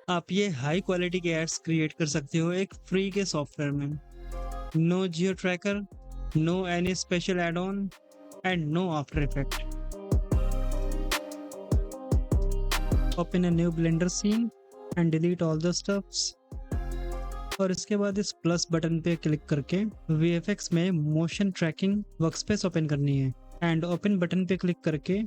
आप ये high quality के एड्स क्रिएट कर सकते हो एक फ्री के सॉफ्टवेयर में। No geo tracker, no any special add on and no after effect. Open a new Blender scene and delete all the stuffs. और इसके बाद इस प्लस बटन पे क्लिक करके VFX में मोशन ट्रैकिंग वर्कस्पेस ओपन करनी है एंड ओपन बटन पे क्लिक करके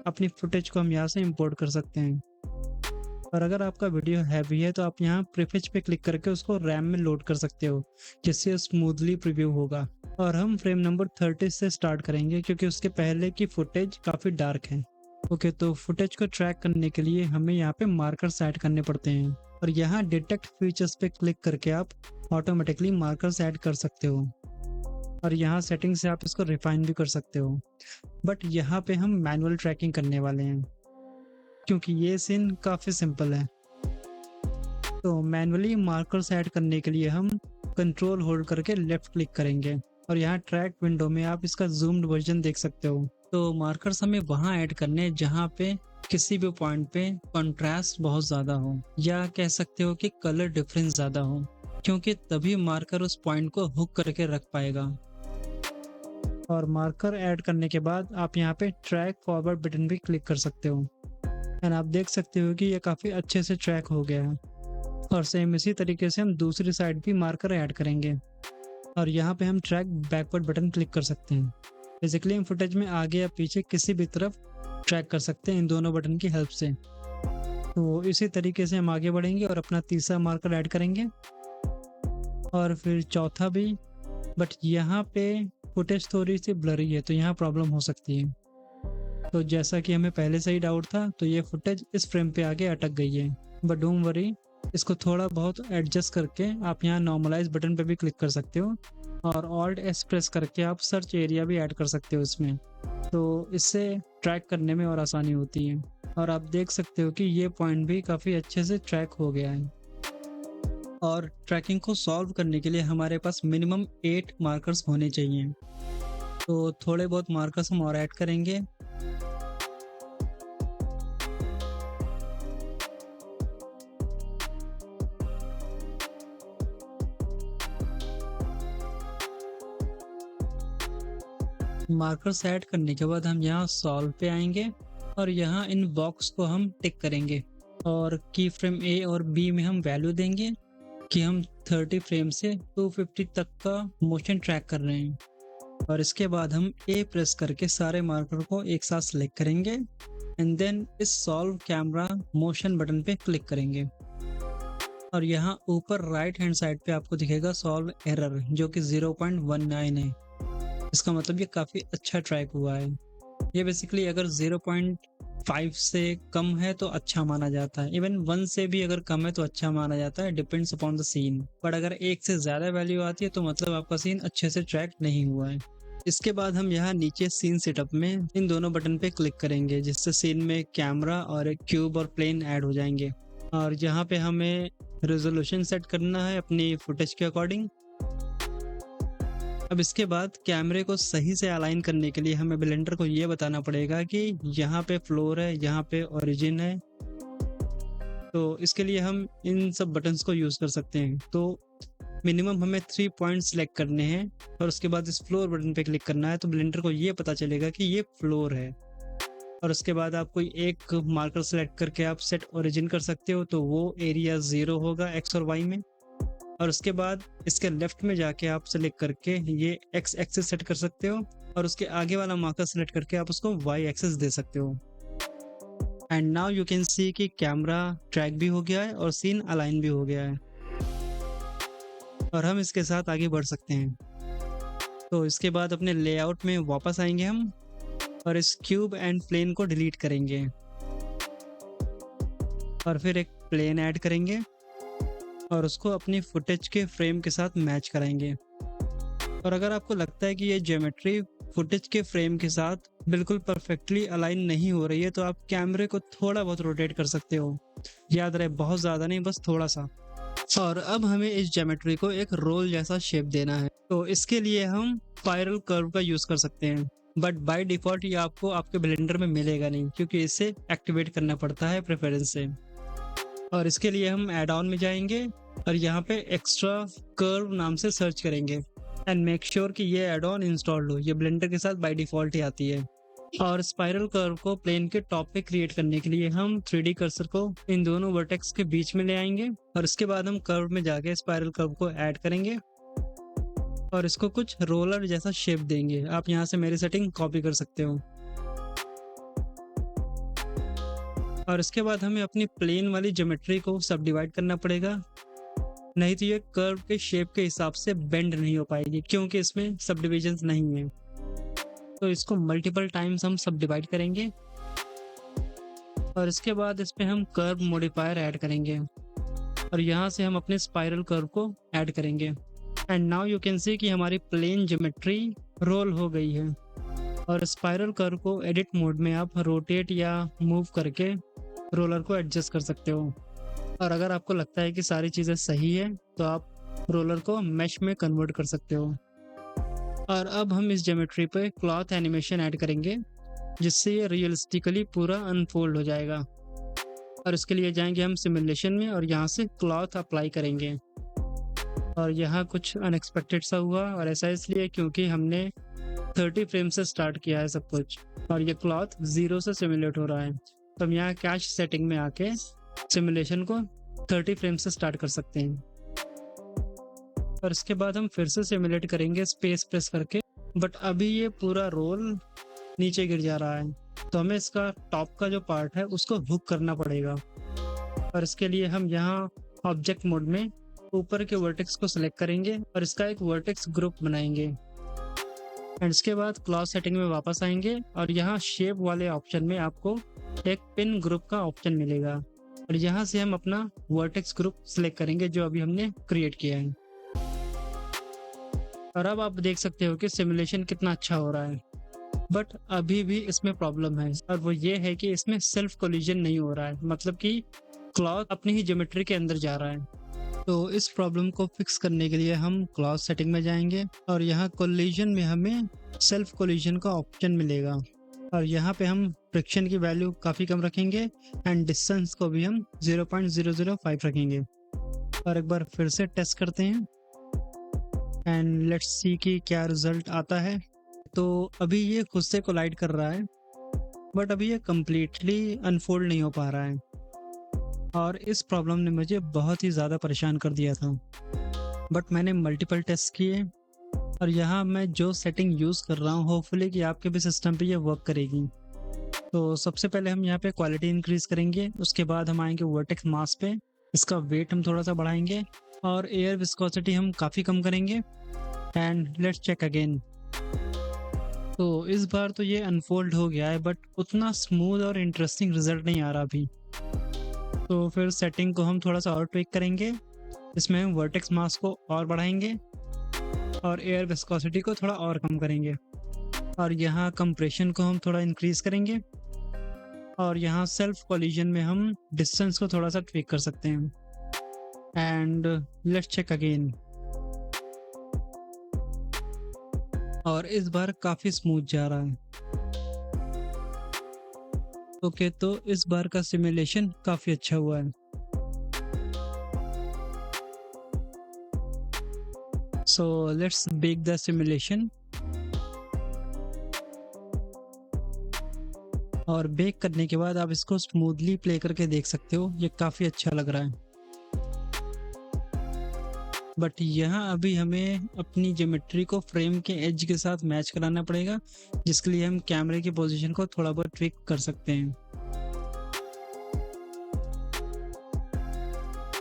अपनी फुटेज को हम यहाँ से इंपोर्ट कर सकते हैं। और अगर आपका वीडियो हैवी है तो आप यहाँ प्रीफेच पे क्लिक करके उसको रैम में लोड कर सकते हो, जिससे स्मूथली प्रीव्यू होगा। और हम फ्रेम नंबर 30 से स्टार्ट करेंगे क्योंकि उसके पहले की फुटेज काफ़ी डार्क है। ओके, तो फुटेज को ट्रैक करने के लिए हमें यहाँ पे मार्कर्स ऐड करने पड़ते हैं और यहाँ डिटेक्ट फीचर्स पे क्लिक करके आप ऑटोमेटिकली मार्कर्स ऐड कर सकते हो और यहाँ सेटिंग से आप इसको रिफाइन भी कर सकते हो। बट यहाँ पे हम मैनुअल ट्रैकिंग करने वाले हैं क्योंकि ये सीन काफ़ी सिंपल है। तो मैनुअली मार्कर्स ऐड करने के लिए हम कंट्रोल होल्ड करके लेफ्ट क्लिक करेंगे और यहाँ ट्रैक विंडो में आप इसका जूम्ड वर्जन देख सकते हो। तो मार्कर्स हमें वहाँ ऐड करने हैं जहाँ पे किसी भी पॉइंट पे कंट्रास्ट बहुत ज़्यादा हो या कह सकते हो कि कलर डिफरेंस ज़्यादा हो, क्योंकि तभी मार्कर उस पॉइंट को हुक करके रख पाएगा। और मार्कर ऐड करने के बाद आप यहाँ पे ट्रैक फॉरवर्ड बटन भी क्लिक कर सकते हो एंड आप देख सकते हो कि ये काफ़ी अच्छे से ट्रैक हो गया है। और सेम इसी तरीके से हम दूसरी साइड भी मार्कर ऐड करेंगे और यहाँ पे हम ट्रैक बैकवर्ड बटन क्लिक कर सकते हैं। बेसिकली हम फुटेज में आगे या पीछे किसी भी तरफ ट्रैक कर सकते हैं इन दोनों बटन की हेल्प से। तो इसी तरीके से हम आगे बढ़ेंगे और अपना तीसरा मार्कर ऐड करेंगे और फिर चौथा भी। बट यहाँ पे फुटेज थोड़ी सी ब्लरी है तो यहाँ प्रॉब्लम हो सकती है। तो जैसा कि हमें पहले से ही डाउट था, तो ये फुटेज इस फ्रेम पे आगे अटक गई है। बट डोंट वरी, इसको थोड़ा बहुत एडजस्ट करके आप यहाँ नॉर्मलाइज बटन पे भी क्लिक कर सकते हो और ऑल्ट एस प्रेस करके आप सर्च एरिया भी ऐड कर सकते हो इसमें। तो इससे ट्रैक करने में और आसानी होती है। और आप देख सकते हो कि ये पॉइंट भी काफ़ी अच्छे से ट्रैक हो गया है। और ट्रैकिंग को सॉल्व करने के लिए हमारे पास मिनिमम 8 मार्कर्स होने चाहिए। तो थोड़े बहुत मार्कर्स हम और ऐड करेंगे। मार्कर्स ऐड करने के बाद हम यहाँ सॉल्व पे आएंगे और यहाँ इन बॉक्स को हम टिक करेंगे और की फ्रेम ए और बी में हम वैल्यू देंगे कि हम 30 फ्रेम से 250 तक का मोशन ट्रैक कर रहे हैं। और इसके बाद हम ए प्रेस करके सारे मार्कर को एक साथ सेलेक्ट करेंगे एंड देन इस सॉल्व कैमरा मोशन बटन पे क्लिक करेंगे और यहाँ ऊपर राइट हैंड साइड पे आपको दिखेगा सॉल्व एरर जो कि 0.19 है। इसका मतलब ये काफ़ी अच्छा ट्रैक हुआ है। ये बेसिकली अगर 0.5 से कम है तो अच्छा माना जाता है, इवन 1 से भी अगर कम है तो अच्छा माना जाता है, depends upon the scene. But अगर 1 से ज़्यादा वैल्यू आती है तो मतलब आपका सीन अच्छे से ट्रैक नहीं हुआ है। इसके बाद हम यहाँ नीचे सीन सेटअप में इन दोनों बटन पे क्लिक करेंगे जिससे सीन में कैमरा और एक क्यूब और प्लेन ऐड हो जाएंगे। और यहाँ पे हमें रेजोल्यूशन सेट करना है अपनी फुटेज के अकॉर्डिंग। अब इसके बाद कैमरे को सही से अलाइन करने के लिए हमें ब्लेंडर को ये बताना पड़ेगा कि यहाँ पे फ्लोर है, यहाँ पे ओरिजिन है। तो इसके लिए हम इन सब बटन्स को यूज़ कर सकते हैं। तो मिनिमम हमें 3 पॉइंट सेलेक्ट करने हैं और उसके बाद इस फ्लोर बटन पे क्लिक करना है तो ब्लेंडर को ये पता चलेगा कि ये फ्लोर है। और उसके बाद आप कोई एक मार्कर सेलेक्ट करके आप सेट ओरिजिन कर सकते हो, तो वो एरिया 0 होगा एक्स और वाई में। और उसके बाद इसके लेफ्ट में जाके आप सेलेक्ट करके ये एक्स एक्सिस सेट कर सकते हो और उसके आगे वाला मार्कर सेलेक्ट करके आप उसको वाई एक्सिस दे सकते हो। And now you can see कि कैमरा ट्रैक भी हो गया है और सीन अलाइन भी हो गया है और हम इसके साथ आगे बढ़ सकते हैं। तो इसके बाद अपने लेआउट में वापस आएंगे हम और इस क्यूब एंड प्लेन को डिलीट करेंगे और फिर एक प्लेन ऐड करेंगे और उसको अपनी फुटेज के फ्रेम के साथ मैच कराएंगे। और अगर आपको लगता है कि ये ज्योमेट्री फुटेज के फ्रेम के साथ बिल्कुल परफेक्टली अलाइन नहीं हो रही है तो आप कैमरे को थोड़ा बहुत रोटेट कर सकते हो। याद रहे, बहुत ज़्यादा नहीं, बस थोड़ा सा। और अब हमें इस ज्योमेट्री को एक रोल जैसा शेप देना है, तो इसके लिए हम स्पाइरल कर्व का यूज़ कर सकते हैं। बट बाय डिफ़ॉल्ट ये आपको आपके ब्लेंडर में मिलेगा नहीं क्योंकि इसे एक्टिवेट करना पड़ता है प्रेफरेंस से। और इसके लिए हम एड ऑन में जाएंगे और यहाँ पे एक्स्ट्रा कर्व नाम से सर्च करेंगे एंड मेक श्योर कि ये एड ऑन इंस्टॉल्ड हो। ये ब्लेंडर के साथ बाय डिफॉल्ट ही आती है। और स्पाइरल कर्व को प्लेन के टॉप पे क्रिएट करने के लिए हम 3D कर्सर को इन दोनों वर्टेक्स के बीच में ले आएंगे और इसके बाद हम कर्व में जाके स्पाइरल कर्व को ऐड करेंगे और इसको कुछ रोलर जैसा शेप देंगे। आप यहाँ से मेरी सेटिंग कॉपी कर सकते हो। और इसके बाद हमें अपनी प्लेन वाली ज्योमेट्री को सब डिवाइड करना पड़ेगा, नहीं तो ये कर्व के शेप के हिसाब से बेंड नहीं हो पाएगी क्योंकि इसमें सब डिविजन्स नहीं है। तो इसको मल्टीपल टाइम्स हम सब डिवाइड करेंगे और इसके बाद इस पे हम कर्व मॉडिफायर ऐड करेंगे और यहाँ से हम अपने स्पाइरल कर्व को ऐड करेंगे। And now you can see कि हमारी प्लेन ज्योमेट्री रोल हो गई है। और स्पाइरल कर्व को एडिट मोड में आप रोटेट या मूव करके रोलर को एडजस्ट कर सकते हो। और अगर आपको लगता है कि सारी चीज़ें सही है तो आप रोलर को मैश में कन्वर्ट कर सकते हो। और अब हम इस ज्योमेट्री पे क्लॉथ एनिमेशन ऐड करेंगे जिससे ये रियलिस्टिकली पूरा अनफोल्ड हो जाएगा। और इसके लिए जाएंगे हम सिमुलेशन में और यहाँ से क्लॉथ अप्लाई करेंगे। और यहाँ कुछ अनएक्सपेक्टेड सा हुआ और ऐसा इसलिए क्योंकि हमने 30 फ्रेम से स्टार्ट किया है सब कुछ और ये क्लॉथ 0 से सिमुलेट हो रहा है। तो हम यहाँ कैश सेटिंग में आके सिमुलेशन को 30 फ्रेम से स्टार्ट कर सकते हैं। और इसके बाद हम फिर से सिमुलेट करेंगे स्पेस प्रेस करके, बट अभी ये पूरा रोल नीचे गिर जा रहा है तो हमें इसका टॉप का जो पार्ट है उसको हुक करना पड़ेगा। और इसके लिए हम यहाँ ऑब्जेक्ट मोड में ऊपर के वर्टेक्स को सिलेक्ट करेंगे और इसका एक वर्टेक्स ग्रुप बनाएंगे। एंड इसके बाद क्लॉथ सेटिंग में वापस आएंगे और यहाँ शेप वाले ऑप्शन में आपको एक पिन ग्रुप का ऑप्शन मिलेगा और यहाँ से हम अपना वर्टेक्स ग्रुप सिलेक्ट करेंगे जो अभी हमने क्रिएट किया है। और अब आप देख सकते हो कि सिमुलेशन कितना अच्छा हो रहा है, बट अभी भी इसमें प्रॉब्लम है और वो ये है कि इसमें सेल्फ कोलिजन नहीं हो रहा है, मतलब कि क्लॉथ अपनी ही ज्योमेट्री के अंदर जा रहा है। तो इस प्रॉब्लम को फिक्स करने के लिए हम क्लॉथ सेटिंग में जाएंगे और यहाँ कोलिजन में हमें सेल्फ कोलिजन का ऑप्शन मिलेगा और यहाँ पे हम फ्रिक्शन की वैल्यू काफ़ी कम रखेंगे एंड डिस्टेंस को भी हम 0.005 रखेंगे। और एक बार फिर से टेस्ट करते हैं एंड लेट्स सी कि क्या रिजल्ट आता है। तो अभी ये खुद से कोलाइड कर रहा है बट अभी ये कम्प्लीटली अनफोल्ड नहीं हो पा रहा है और इस प्रॉब्लम ने मुझे बहुत ही ज़्यादा परेशान कर दिया था। बट मैंने मल्टीपल टेस्ट किए और यहाँ मैं जो सेटिंग यूज़ कर रहा हूँ होपफुली कि आपके भी सिस्टम पे ये वर्क करेगी। तो सबसे पहले हम यहाँ पे क्वालिटी इंक्रीज करेंगे, उसके बाद हम आएंगे वर्टेक्स मास पे, इसका वेट हम थोड़ा सा बढ़ाएंगे और एयर विस्कोसिटी हम काफ़ी कम करेंगे। And let's check again. तो इस बार तो ये अनफोल्ड हो गया है बट उतना स्मूथ और इंटरेस्टिंग रिजल्ट नहीं आ रहा अभी। तो फिर सेटिंग को हम थोड़ा सा और ट्विक करेंगे, इसमें हम वर्टेक्स मास को और बढ़ाएंगे और एयर विस्कोसिटी को थोड़ा और कम करेंगे और यहाँ कंप्रेशन को हम थोड़ा इंक्रीज करेंगे और यहाँ सेल्फ कोलिजन में हम डिस्टेंस को थोड़ा सा ट्विक कर सकते हैं। And let's check again. और इस बार काफ़ी स्मूथ जा रहा है। ओके, तो इस बार का सिमुलेशन काफ़ी अच्छा हुआ है। So let's bake the simulation. और बेक करने के बाद आप इसको स्मूथली प्ले करके देख सकते हो, ये काफ़ी अच्छा लग रहा है। बट यहाँ अभी हमें अपनी ज्योमेट्री को फ्रेम के एज के साथ मैच कराना पड़ेगा, जिसके लिए हम कैमरे की पोजीशन को थोड़ा बहुत ट्विक कर सकते हैं।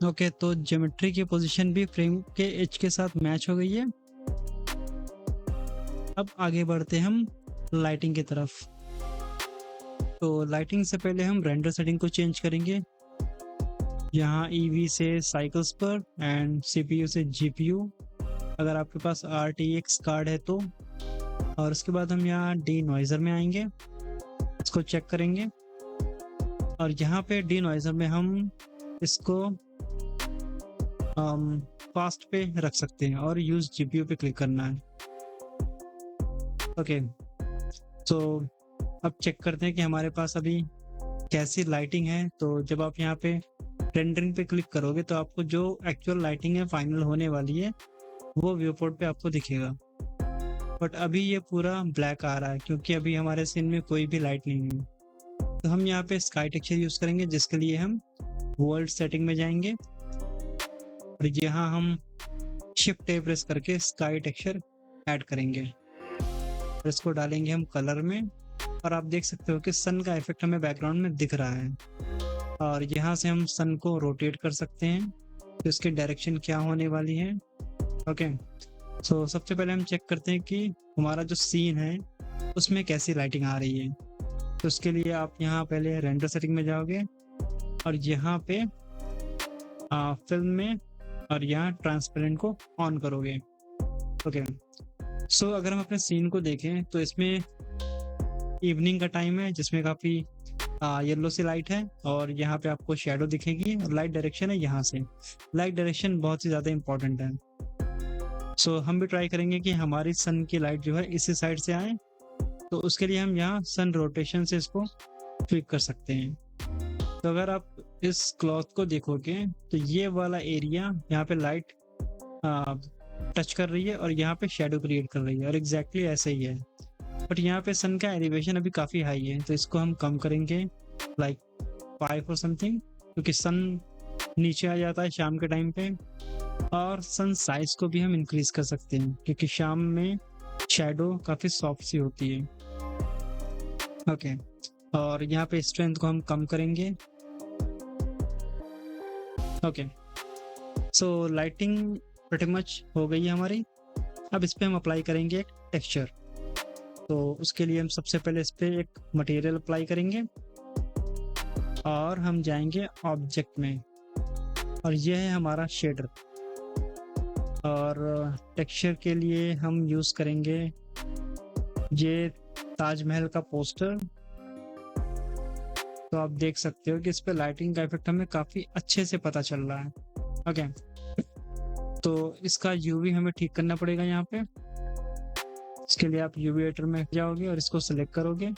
ओके, तो ज्योमेट्री की पोजीशन भी फ्रेम के एज के साथ मैच हो गई है। अब आगे बढ़ते हैं हम लाइटिंग की तरफ। तो लाइटिंग से पहले हम रेंडर सेटिंग को चेंज करेंगे, यहाँ EV से साइकिल्स पर एंड CPU से GPU, अगर आपके पास RTX कार्ड है तो। और उसके बाद हम यहाँ डीनॉइजर में आएंगे, इसको चेक करेंगे और यहाँ पे डीनॉइजर में हम इसको फास्ट पे रख सकते हैं और यूज GPU पे क्लिक करना है। ओके, तो अब चेक करते हैं कि हमारे पास अभी कैसी लाइटिंग है। तो जब आप यहाँ पे रेंडरिंग पे क्लिक करोगे तो आपको जो एक्चुअल लाइटिंग है फाइनल होने वाली है वो व्यू पोर्ट पे आपको दिखेगा। बट अभी ये पूरा ब्लैक आ रहा है क्योंकि अभी हमारे सीन में कोई भी लाइट नहीं है। तो हम यहाँ पे स्काई टेक्सचर यूज करेंगे, जिसके लिए हम वर्ल्ड सेटिंग में जाएंगे और यहाँ हम शिफ्ट टे प्रेस करके स्काई टेक्सचर ऐड करेंगे और इसको डालेंगे हम कलर में। और आप देख सकते हो कि सन का इफेक्ट हमें बैकग्राउंड में दिख रहा है और यहाँ से हम सन को रोटेट कर सकते हैं तो इसकी डायरेक्शन क्या होने वाली है। ओके, सो सबसे पहले हम चेक करते हैं कि हमारा जो सीन है उसमें कैसी लाइटिंग आ रही है। तो उसके लिए आप यहाँ पहले रेंडर सेटिंग में जाओगे और यहाँ पे फिल्म में और यहाँ ट्रांसपेरेंट को ऑन करोगे। ओके, सो अगर हम अपने सीन को देखें तो इसमें इवनिंग का टाइम है जिसमें काफ़ी येलो सी लाइट है और यहाँ पे आपको शेडो दिखेगी और लाइट डायरेक्शन है यहाँ से। लाइट डायरेक्शन बहुत ही ज़्यादा इंपॉर्टेंट है। सो हम भी ट्राई करेंगे कि हमारी सन की लाइट जो है इसी साइड से आए, तो उसके लिए हम यहाँ सन रोटेशन से इसको ट्विक कर सकते हैं। तो अगर आप इस क्लॉथ को देखोगे तो ये वाला एरिया यहाँ पे लाइट टच कर रही है और यहाँ पे शेडो क्रिएट कर रही है और एग्जैक्टली ऐसे ही है। बट यहाँ पे सन का एलिवेशन अभी काफ़ी हाई है तो इसको हम कम करेंगे लाइक 5 और समथिंग, क्योंकि सन नीचे आ जाता है शाम के टाइम पे। और सन साइज को भी हम इंक्रीज कर सकते हैं क्योंकि शाम में शेडो काफ़ी सॉफ्ट सी होती है। ओके, और यहाँ पे स्ट्रेंथ को हम कम करेंगे। ओके, सो लाइटिंग प्रीटी मच हो गई है हमारी। अब इस पे हम अप्लाई करेंगे एक टेक्सचर। तो उसके लिए हम सबसे पहले इस पे एक मटेरियल अप्लाई करेंगे और हम जाएंगे ऑब्जेक्ट में और यह है हमारा शेडर। और टेक्सचर के लिए हम यूज़ करेंगे ये ताजमहल का पोस्टर। तो आप देख सकते हो कि इस पे लाइटिंग का इफेक्ट हमें काफ़ी अच्छे से पता चल रहा है। ओके, तो इसका यूवी हमें ठीक करना पड़ेगा यहाँ पे। इसके लिए आप यूवी एडिटर में जाओगे और इसको सिलेक्ट करोगे।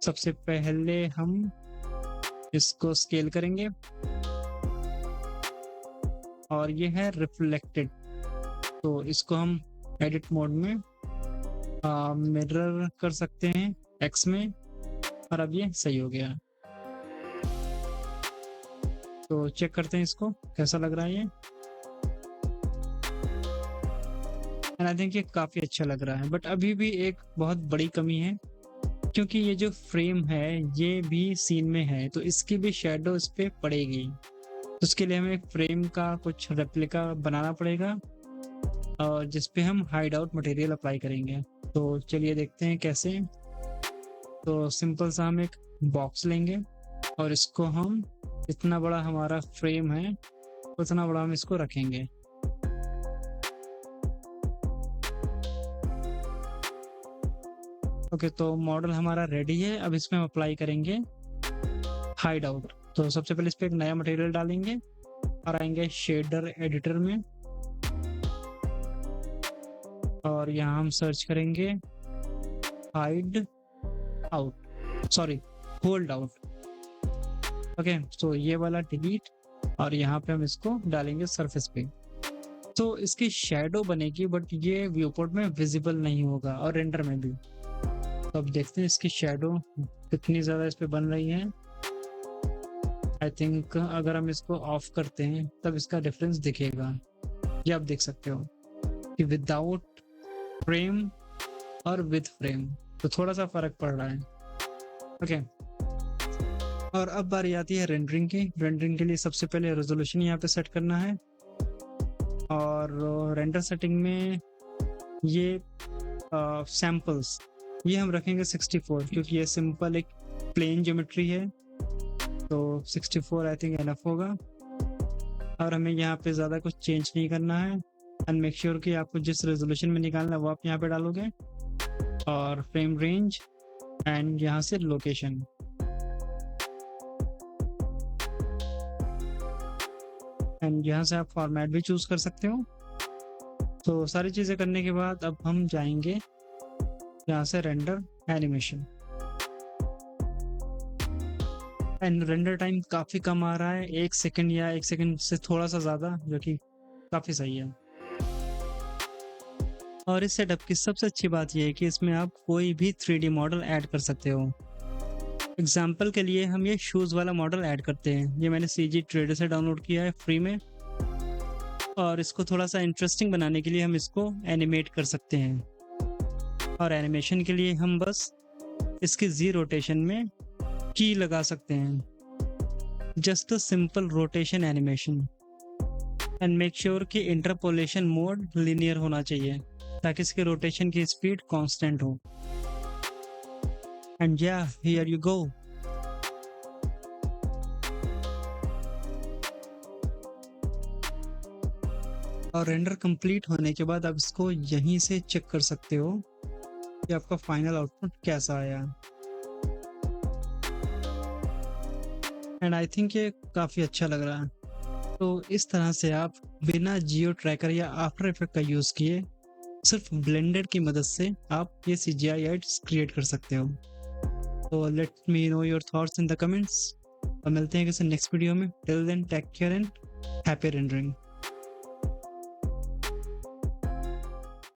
सबसे पहले हम इसको स्केल करेंगे और ये है रिफ्लेक्टेड, तो इसको हम एडिट मोड में मिरर कर सकते हैं एक्स में और अब ये सही हो गया। तो चेक करते हैं इसको कैसा लग रहा है ये। एंड आई थिंक ये काफ़ी अच्छा लग रहा है। बट अभी भी एक बहुत बड़ी कमी है क्योंकि ये जो फ्रेम है ये भी सीन में है तो इसकी भी शेडो इस पे पड़ेगी। तो उसके लिए हमें एक फ्रेम का कुछ रेप्लिका बनाना पड़ेगा और जिस पे हम हाइड आउट मटेरियल अप्लाई करेंगे। तो चलिए देखते हैं कैसे। तो सिंपल सा हम एक बॉक्स लेंगे और इसको हम इतना बड़ा हमारा फ्रेम है उतना बड़ा हम इसको रखेंगे। ओके, तो मॉडल हमारा रेडी है। अब इसमें हम अप्लाई करेंगे हाइड आउट। तो सबसे पहले इस पर एक नया मटेरियल डालेंगे और आएंगे शेडर एडिटर में और यहाँ हम सर्च करेंगे hide out, sorry hold out. Okay, तो ये वाला डिलीट और यहाँ पे हम इसको डालेंगे सरफेस पे। तो इसकी शेडो बनेगी बट ये व्यू पोर्ट में विजिबल नहीं होगा और रेंडर में भी। तो अब देखते हैं इसकी शेडो कितनी ज़्यादा इस पे बन रही है। आई थिंक अगर हम इसको ऑफ करते हैं तब इसका डिफरेंस दिखेगा। ये आप देख सकते हो कि विदाउट फ्रेम और विद फ्रेम तो थोड़ा सा फर्क पड़ रहा है। ओके, और अब बारी आती है रेंडरिंग की। रेंडरिंग के लिए सबसे पहले रेजोल्यूशन यहाँ पे सेट करना है और रेंडर सेटिंग में ये सैम्पल्स ये हम रखेंगे 64 क्योंकि ये सिंपल एक प्लेन ज्योमेट्री है तो 64 आई थिंक एनफ होगा। और हमें यहाँ पे ज़्यादा कुछ चेंज नहीं करना है। एंड मेक श्योर कि आपको जिस रेजोल्यूशन में निकालना है वो आप यहाँ पे डालोगे और फ्रेम रेंज एंड यहाँ से लोकेशन। एंड यहाँ से आप फॉर्मेट भी चूज कर सकते हो। तो सारी चीज़ें करने के बाद अब हम जाएंगे यहाँ से render animation and render time काफ़ी कम आ रहा है, 1 सेकंड या 1 सेकंड से थोड़ा सा ज़्यादा, जो कि काफ़ी सही है। और इस सेटअप की सबसे अच्छी बात ये है कि इसमें आप कोई भी 3D मॉडल ऐड कर सकते हो। एग्जाम्पल के लिए हम ये शूज़ वाला मॉडल ऐड करते हैं। ये मैंने CG ट्रेडर से डाउनलोड किया है फ्री में, और इसको थोड़ा सा इंटरेस्टिंग बनाने के लिए हम इसको एनिमेट कर सकते हैं। और एनिमेशन के लिए हम बस इसकी Z रोटेशन में की लगा सकते हैं। Just a simple rotation animation, and make sure कि इंटरपोलेशन मोड लिनियर होना चाहिए ताकि इसके रोटेशन की स्पीड कांस्टेंट हो। एंड या हियर यू गो। और रेंडर कंप्लीट होने के बाद आप इसको यहीं से चेक कर सकते हो कि आपका फाइनल आउटपुट कैसा आया। एंड आई थिंक ये काफ़ी अच्छा लग रहा है। तो इस तरह से आप बिना जियो ट्रैकर या आफ्टर इफेक्ट का यूज़ किए सिर्फ ब्लेंडर की मदद से आप ये CGI एड्स क्रिएट कर सकते हो। तो let me know your thoughts in the comments, और मिलते हैं किसी नेक्स्ट वीडियो में। Till then take care and happy rendering.